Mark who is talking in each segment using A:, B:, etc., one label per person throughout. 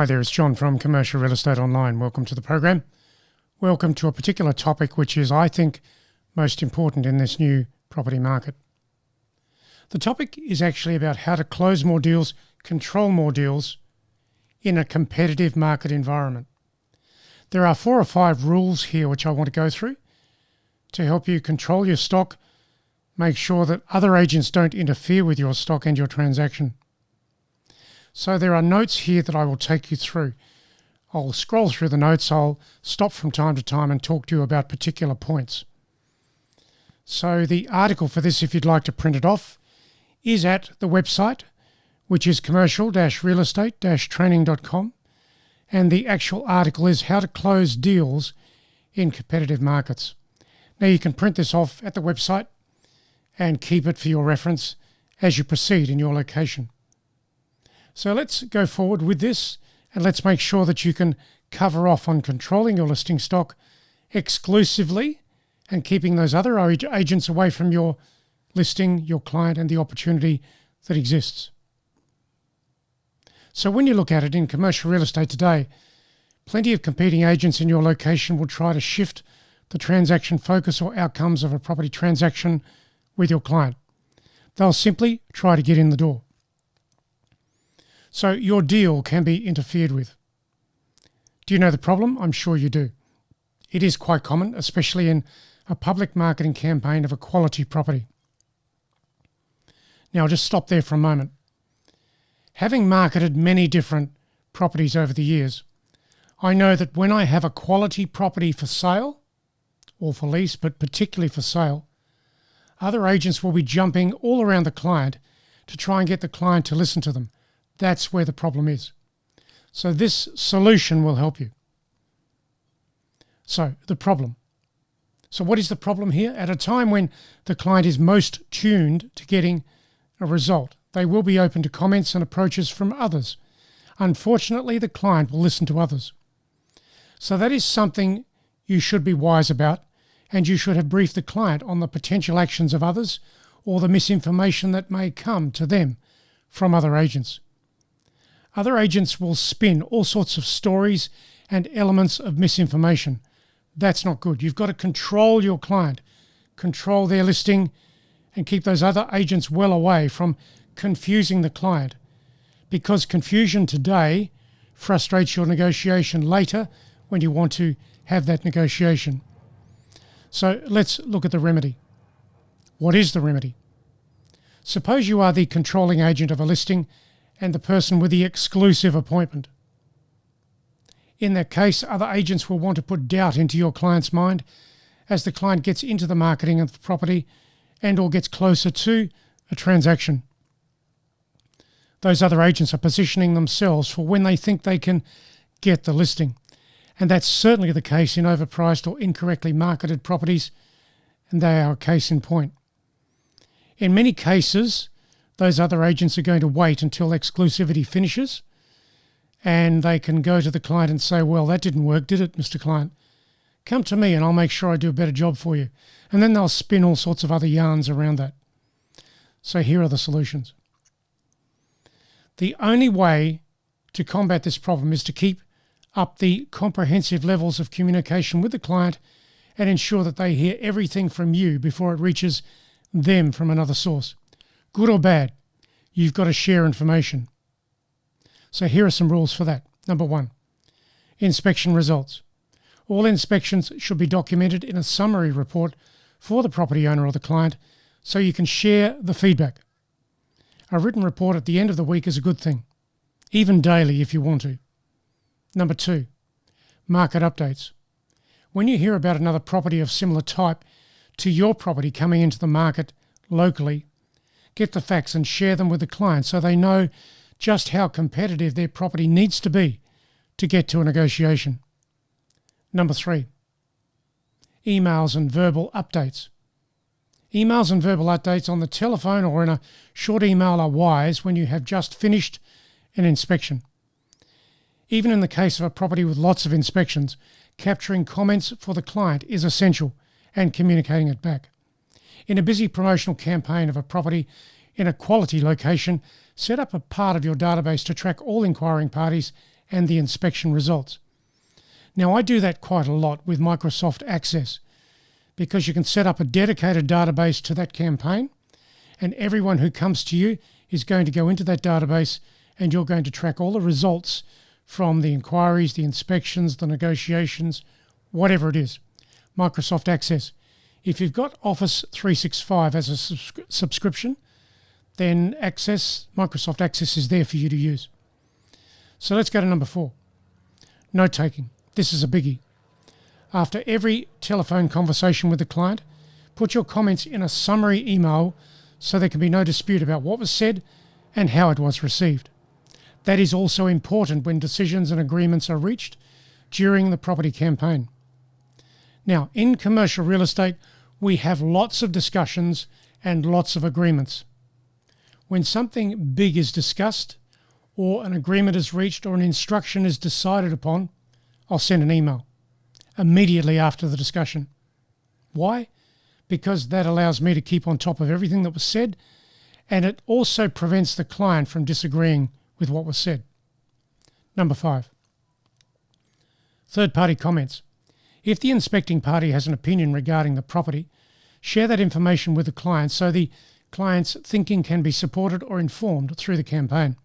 A: Hi there, it's John from Commercial Real Estate Online. Welcome to the program. Welcome to a particular topic which is, I think, most important in this new property market. The topic is actually about how to close more deals, control more deals in a competitive market environment. There are 4 or 5 rules here which I want to go through to help you control your stock, make sure that other agents don't interfere with your stock and your transaction. So there are notes here that I will take you through. I'll scroll through the notes, I'll stop from time to time and talk to you about particular points. So the article for this, if you'd like to print it off, is at the website, which is commercial-realestate-training.com, and the actual article is how to close deals in competitive markets. Now you can print this off at the website and keep it for your reference as you proceed in your location. So let's go forward with this and let's make sure that you can cover off on controlling your listing stock exclusively and keeping those other agents away from your listing, your client, and the opportunity that exists. So when you look at it in commercial real estate today, plenty of competing agents in your location will try to shift the transaction focus or outcomes of a property transaction with your client. They'll simply try to get in the door. So your deal can be interfered with. Do you know the problem? I'm sure you do. It is quite common, especially in a public marketing campaign of a quality property. Now I'll just stop there for a moment. Having marketed many different properties over the years, I know that when I have a quality property for sale or for lease, but particularly for sale, other agents will be jumping all around the client to try and get the client to listen to them. That's where the problem is. So this solution will help you. So the problem. So what is the problem here? At a time when the client is most tuned to getting a result, they will be open to comments and approaches from others. Unfortunately, the client will listen to others. So that is something you should be wise about, and you should have briefed the client on the potential actions of others or the misinformation that may come to them from other agents. Other agents will spin all sorts of stories and elements of misinformation. That's not good. You've got to control your client, control their listing, and keep those other agents well away from confusing the client, because confusion today frustrates your negotiation later when you want to have that negotiation. So let's look at the remedy. What is the remedy? Suppose you are the controlling agent of a listing and the person with the exclusive appointment. In that case, other agents will want to put doubt into your client's mind as the client gets into the marketing of the property and or gets closer to a transaction. Those other agents are positioning themselves for when they think they can get the listing. And that's certainly the case in overpriced or incorrectly marketed properties, and they are a case in point. In many cases, those other agents are going to wait until exclusivity finishes and they can go to the client and say, well, that didn't work, did it, Mr. Client? Come to me and I'll make sure I do a better job for you. And then they'll spin all sorts of other yarns around that. So here are the solutions. The only way to combat this problem is to keep up the comprehensive levels of communication with the client and ensure that they hear everything from you before it reaches them from another source. Good or bad, you've got to share information. So here are some rules for that. Number 1, inspection results. All inspections should be documented in a summary report for the property owner or the client so you can share the feedback. A written report at the end of the week is a good thing, even daily if you want to. Number 2, market updates. When you hear about another property of similar type to your property coming into the market locally, get the facts and share them with the client so they know just how competitive their property needs to be to get to a negotiation. Number 3, emails and verbal updates. Emails and verbal updates on the telephone or in a short email are wise when you have just finished an inspection. Even in the case of a property with lots of inspections, capturing comments for the client is essential and communicating it back. In a busy promotional campaign of a property in a quality location, set up a part of your database to track all inquiring parties and the inspection results. Now, I do that quite a lot with Microsoft Access because you can set up a dedicated database to that campaign, and everyone who comes to you is going to go into that database, and you're going to track all the results from the inquiries, the inspections, the negotiations, whatever it is. Microsoft Access. If you've got Office 365 as a subscription, then Microsoft Access is there for you to use. So let's go to number 4. Note taking. This is a biggie. After every telephone conversation with the client, put your comments in a summary email so there can be no dispute about what was said and how it was received. That is also important when decisions and agreements are reached during the property campaign. Now, in commercial real estate, we have lots of discussions and lots of agreements. When something big is discussed, or an agreement is reached, or an instruction is decided upon, I'll send an email immediately after the discussion. Why? Because that allows me to keep on top of everything that was said, and it also prevents the client from disagreeing with what was said. Number 5. Third-party comments. If the inspecting party has an opinion regarding the property, share that information with the client so the client's thinking can be supported or informed through the campaign.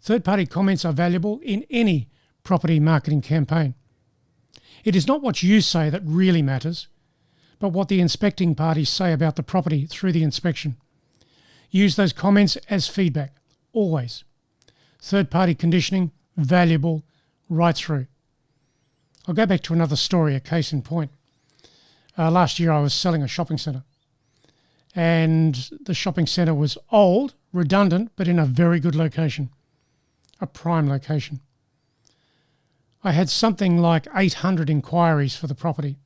A: Third-party comments are valuable in any property marketing campaign. It is not what you say that really matters, but what the inspecting parties say about the property through the inspection. Use those comments as feedback, always. Third-party conditioning, valuable right through. I'll go back to another story, a case in point. Last year I was selling a shopping centre, and the shopping centre was old, redundant, but in a very good location, a prime location. I had something like 800 inquiries for the property,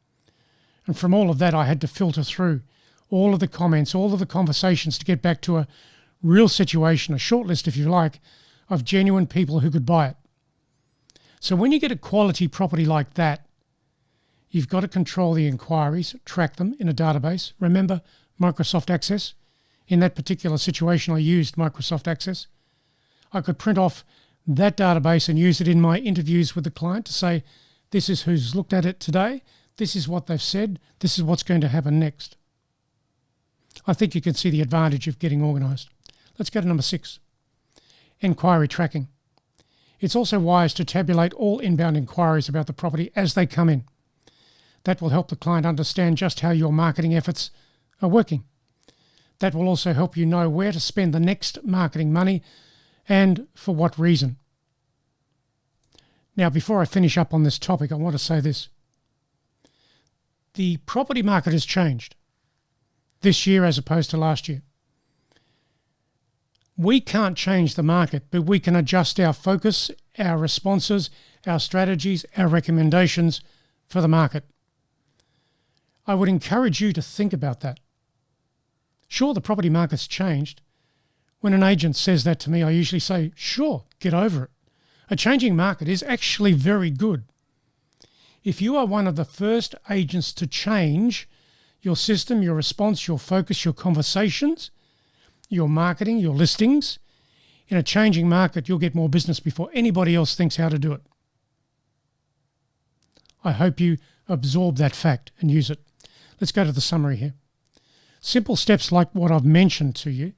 A: and from all of that I had to filter through all of the comments, all of the conversations to get back to a real situation, a short list if you like, of genuine people who could buy it. So when you get a quality property like that, you've got to control the inquiries, track them in a database. Remember Microsoft Access? In that particular situation, I used Microsoft Access. I could print off that database and use it in my interviews with the client to say, this is who's looked at it today, this is what they've said, this is what's going to happen next. I think you can see the advantage of getting organised. Let's go to number 6. Inquiry tracking. It's also wise to tabulate all inbound inquiries about the property as they come in. That will help the client understand just how your marketing efforts are working. That will also help you know where to spend the next marketing money and for what reason. Now, before I finish up on this topic, I want to say this. The property market has changed this year as opposed to last year. We can't change the market, but we can adjust our focus, our responses, our strategies, our recommendations for the market. I would encourage you to think about that. Sure, the property market's changed. When an agent says that to me, I usually say, sure, get over it. A changing market is actually very good. If you are one of the first agents to change your system, your response, your focus, your conversations, your marketing, your listings, in a changing market, you'll get more business before anybody else thinks how to do it. I hope you absorb that fact and use it. Let's go to the summary here. Simple steps like what I've mentioned to you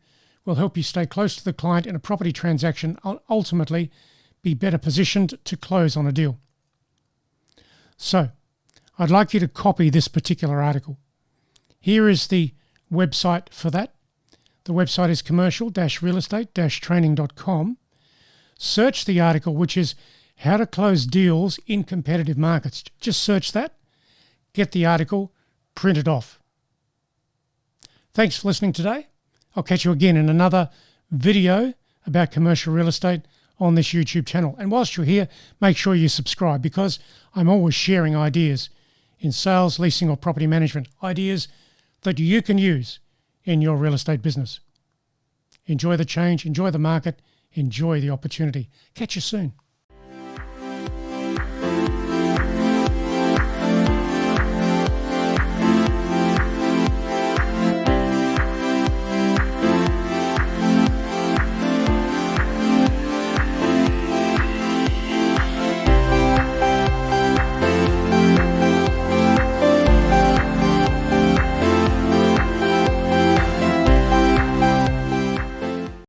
A: will help you stay close to the client in a property transaction and ultimately be better positioned to close on a deal. So, I'd like you to copy this particular article. Here is the website for that. The website is commercial-real-estate-training.com. Search the article, which is How to Close Deals in Competitive Markets. Just search that, get the article, print it off. Thanks for listening today. I'll catch you again in another video about commercial real estate on this YouTube channel. And whilst you're here, make sure you subscribe because I'm always sharing ideas in sales, leasing or property management, ideas that you can use in your real estate business. Enjoy the change, enjoy the market, enjoy the opportunity. Catch you soon.